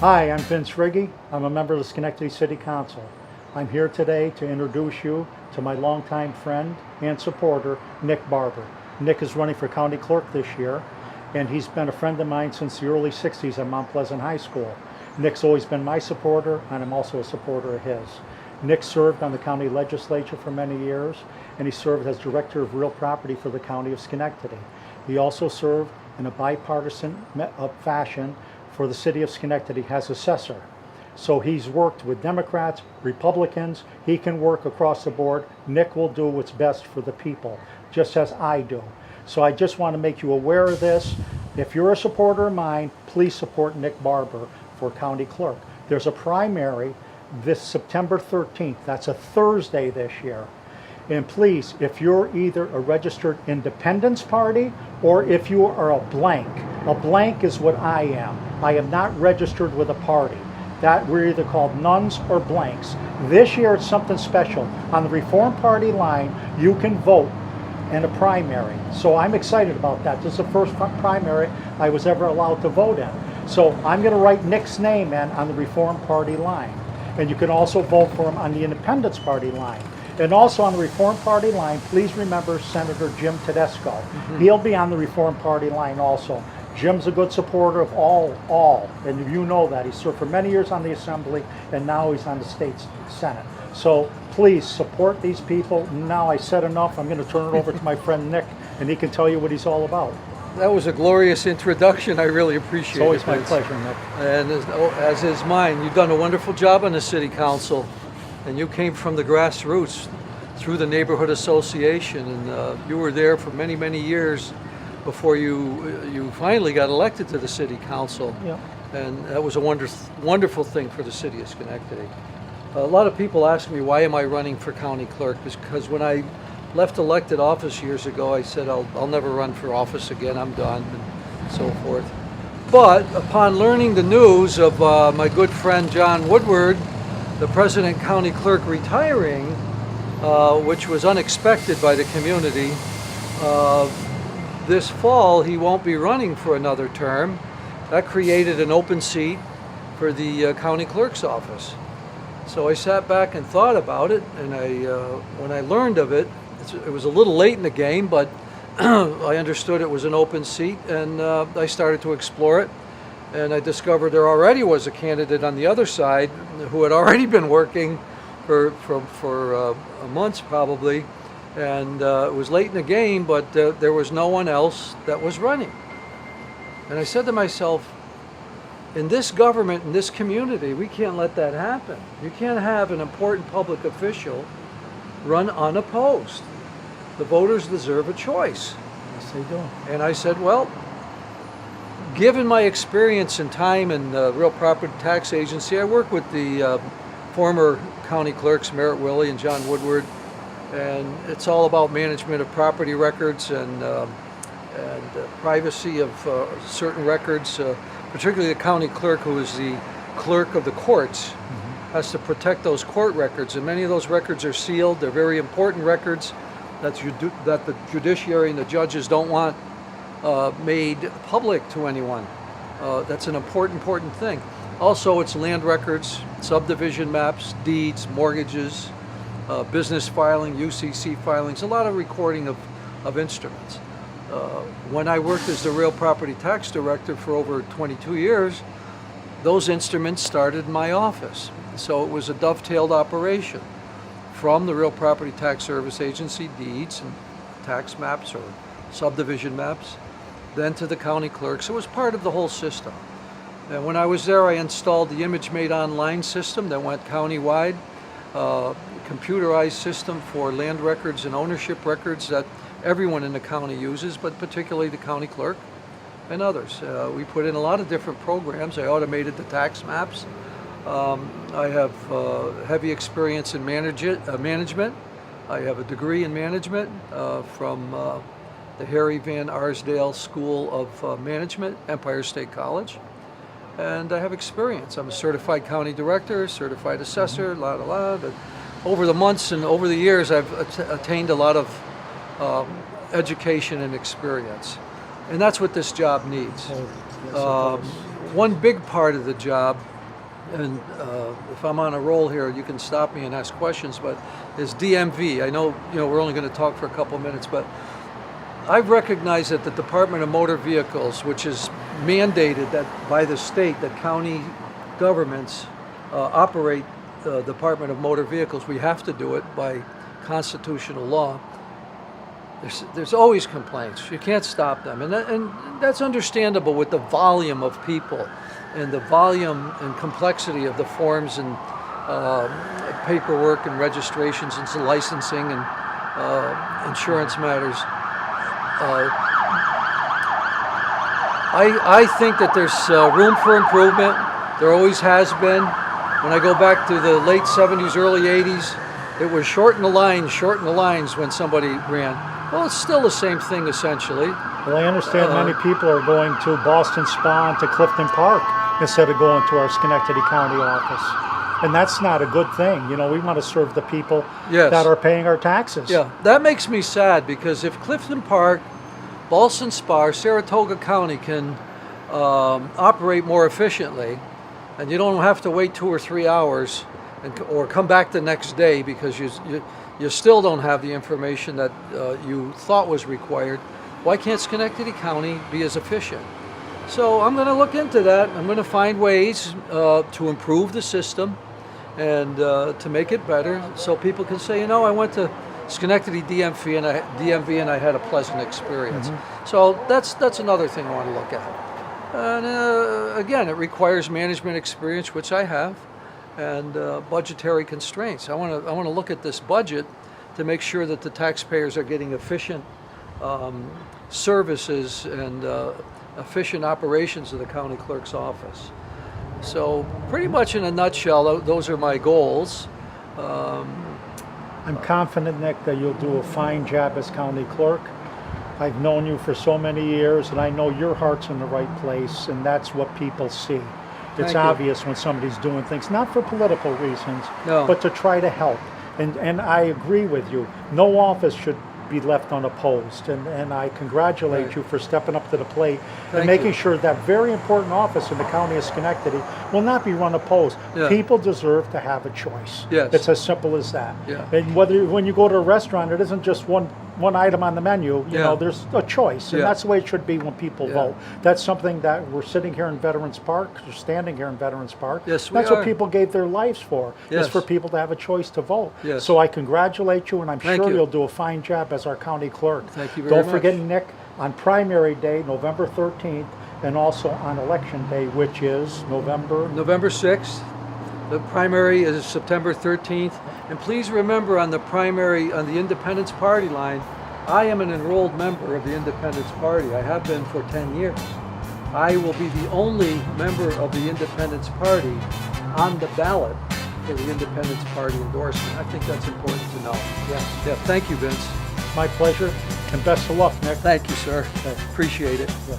Hi, I'm Vince Riggi. I'm a member of the Schenectady City Council. I'm here today to introduce you to my longtime friend and supporter, Nick Barber. Nick is running for county clerk this year, and he's been a friend of mine since the early 60s at Mount Pleasant High School. Nick's always been my supporter, and I'm also a supporter of his. Nick served on the county legislature for many years, and he served as director of real property for the county of Schenectady. He also served in a bipartisan fashion for the city of Schenectady as assessor. So he's worked with Democrats, Republicans. He can work across the board. Nick will do what's best for the people, just as I do. So I just want to make you aware of this. If you're a supporter of mine, please support Nick Barber for county clerk. There's a primary this September 13th. That's a Thursday this year. And please, if you're either a registered Independence Party or if you are a blank is what I am. I am not registered with a party. That we're either called nuns or blanks. This year it's something special. On the Reform Party line, you can vote in a primary. So I'm excited about that. This is the first primary I was ever allowed to vote in. So I'm going to write Nick's name in on the Reform Party line. And you can also vote for him on the Independence Party line. And also on the Reform Party line, please remember Senator Jim Tedesco. He'll be on the Reform Party line also. Jim's a good supporter of all, and you know that. He served for many years on the Assembly, and now he's on the state Senate. So please support these people. Now I said enough. I'm going to turn it over to my friend Nick, and he can tell you what he's all about. That was a glorious introduction. I really appreciate it. It's always my pleasure, Nick. And as is mine. You've done a wonderful job on the City Council, and you came from the grassroots through the neighborhood association, and you were there for many, many years before you finally got elected to the City Council. Yep. And that was a wonderful thing for the city of Schenectady. A lot of people ask me, why am I running for county clerk? Because when I left elected office years ago, I said I'll never run for office again, I'm done, and so forth. But upon learning the news of my good friend John Woodward, the president county clerk, retiring, which was unexpected by the community, this fall he won't be running for another term. That created an open seat for the county clerk's office. So I sat back and thought about it, and when I learned of it, it was a little late in the game, but I understood it was an open seat, and I started to explore it. And I discovered there already was a candidate on the other side who had already been working for months probably, and it was late in the game, but there was no one else that was running. And I said to myself, in this government, in this community, we can't let that happen. You can't have an important public official run unopposed. The voters deserve a choice. Yes, they do. And I said, well, given my experience and time in the Real Property Tax Agency, I work with the former county clerks, Merritt Willey and John Woodward, and it's all about management of property records and privacy of certain records, particularly the county clerk, who is the clerk of the courts, has to protect those court records, and many of those records are sealed. They're very important records that the judiciary and the judges don't want made public to anyone. That's an important thing. Also, it's land records, subdivision maps, deeds, mortgages, business filing, UCC filings, a lot of recording of instruments. When I worked as the real property tax director for over 22 years, those instruments started in my office. So it was a dovetailed operation from the Real Property Tax Service Agency, deeds and tax maps or subdivision maps, then to the county clerks. It was part of the whole system. And when I was there, I installed the ImageMate online system that went countywide, computerized system for land records and ownership records that everyone in the county uses, but particularly the county clerk and others. We put in a lot of different programs. I automated the tax maps. I have heavy experience in management. I have a degree in management from the Harry Van Arsdale School of Management, Empire State College. And I have experience. I'm a certified county director, certified assessor, But over the months and over the years, I've attained a lot of education and experience. And that's what this job needs. Yes, One big part of the job and if I'm on a roll here, you can stop me and ask questions, but is DMV. I know, we're only going to talk for a couple minutes, but I've recognized that the Department of Motor Vehicles, which is mandated that by the state that county governments operate the Department of Motor Vehicles. We have to do it by constitutional law. There's always complaints. You can't stop them, and that's understandable with the volume of people and the volume and complexity of the forms and paperwork and registrations and licensing and insurance matters. I think that there's room for improvement. There always has been. When I go back to the late 70s, early 80s, it was shorten the lines when somebody ran. Well, it's still the same thing essentially. Well, I understand many people are going to Boston Spa and to Clifton Park instead of going to our Schenectady County office. And that's not a good thing. We want to serve the people that are paying our taxes. Yeah, that makes me sad because if Clifton Park, Boston Spa, or Saratoga County can operate more efficiently, and you don't have to wait 2 or 3 hours or come back the next day because you still don't have the information that you thought was required, why can't Schenectady County be as efficient? So I'm going to look into that. I'm going to find ways to improve the system and to make it better so people can say, I went to Schenectady DMV and I had a pleasant experience. Mm-hmm. So that's another thing I want to look at. And again, it requires management experience, which I have, and budgetary constraints. I want to look at this budget to make sure that the taxpayers are getting efficient services and efficient operations of the county clerk's office. So pretty much in a nutshell, those are my goals. I'm confident, Nick, that you'll do a fine job as county clerk. I've known you for so many years, and I know your heart's in the right place, and that's what people see. It's obvious when somebody's doing things, not for political reasons, but to try to help. And I agree with you. No office should be left unopposed. And I congratulate you for stepping up to the plate and making sure that very important office in the county of Schenectady will not be run opposed. Yeah. People deserve to have a choice. Yes. It's as simple as that. Yeah. And when you go to a restaurant, it isn't just one item on the menu. You know, there's a choice, and that's the way it should be when people vote. That's something that we're sitting here in Veterans Park, we're standing here in Veterans Park. Yes, we That's are. what people gave their lives for, is for people to have a choice to vote. Yes. So I congratulate you, and I'm Thank sure you. you'll do a fine job as our county clerk. Thank you very much. Don't forget, Nick, on primary day, November 13th, and also on election day, which is November 6th. The primary is September 13th. And please remember, on the primary, on the Independence Party line, I am an enrolled member of the Independence Party. I have been for 10 years. I will be the only member of the Independence Party on the ballot for the Independence Party endorsement. I think that's important to know. Yeah. Thank you, Vince. My pleasure, and best of luck, Nick. Thank you, sir. Appreciate it. Yeah.